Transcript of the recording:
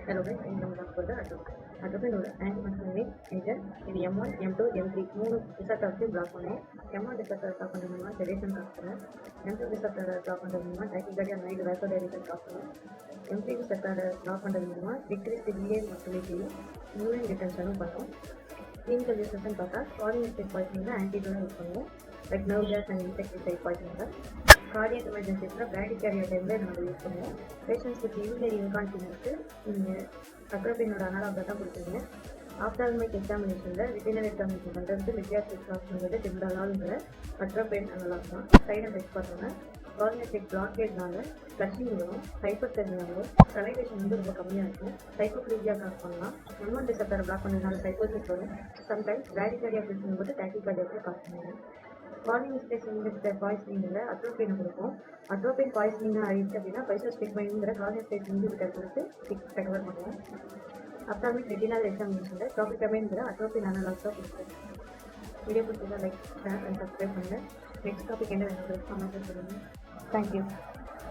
Hello guys, I am Dr. Atropine. Atropine ஒரு ஆன்டிமஸ்குலின் agent. இது M1, M2, M3 மூணு ரிசப்டர்ஸையும் black பண்ணும். M1 ரிசப்டர் பிளாக் பண்ணுறது மூலமாக செடேஷன் காஸ் பண்ணும். M2 ரிசப்டர் பிளாக் பண்ணுறது மூலமாக டைக்கிகார்டியா நைட் வேசோடைலேஷன் காஸ் பண்ணும். M3 ரிசப்டர் பிளாக் பண்ணுறது மூலமாக டிக்ரீஸ் VA மொட்டிலிட்டியும் யூரின் ரிட்டன்ஷனும் பண்ணும். கிளினிக்கல் யூசஸ்ன்னு பார்த்தா பாலினஸ்டிக் பாய்சனில் ஆன்டிடோட் யூஸ் பண்ணுவோம். Like nerve gas and insecticide பாய்சனில் கார்டியக் எமர்ஜென்சிஸில் பிராடிகார்டியா டைமில் நம்ம யூஸ் பண்ணுவோம். பேஷண்ட்ஸ்க்கு யூரினரி இன்கான்டினன்ஸ்க்கு நீங்கள் அட்ரோபினோட அனலாக தான் கொடுத்துருங்க. ஆப்தால்மிக் எக்ஸாமினேஷனில் ரிட்டினல் எக்ஸாமினேஷன் பண்ணுறதுக்கு லித்தியாசிக் காஸ்ட்ங்கிறது டிம்டாலால்ங்கிற அட்ரோபெயின் அனலாக் தான். சைட் எஃபெக்ட்ஸ் பார்த்தோன்னா கார்னியட்டிக் பிளாக்கேஜ்னால ஃப்ளஷிங் வரும், ஹைப்பர் தெர்மியா வரும், சலைவேஷன் வந்து ரொம்ப கம்மியாக இருக்கும், சைக்கோஃப்ளீஜியா காஸ் பண்ணலாம். M1 ரிசப்டரை பிளாக் பண்ணதுனால சைக்கோசிஸ் வரும். சம்டைம்ஸ் பிராடிகார்டியா பிரச்சனை போது டைக்கிகார்டியாவுக்கு காஸ் பண்ணுவோம். பாலினஸ்டிக் இன்ஜெக்டர் பாய்சனிங்கில் அட்ரோபினை கொடுப்போம். அட்ரோபின் பாய்சனிங் ஆயிடுச்சு அப்படின்னா பைசோஸ்டிக்மைங்கிற கார்னியஸ்டிக் இன்ஜெக்டர் கொடுத்து ரெக்கவர் பண்ணுவோம். அப்டாமிக் ரெட்டினல் எக்ஸாமினேஷனில் ட்ராபிகமைன்கிற அட்ரோபின் அனலாக் தான் கொடுப்போம். வீடியோ பிடிச்சதா லைக் ஷேர் அண்ட் சப்ஸ்கிரைப் பண்ணுங்கள். நெக்ஸ்ட் டாபிக் என்ன வேணும் கமெண்ட்டில் சொல்லுங்கள். தேங்க்யூ.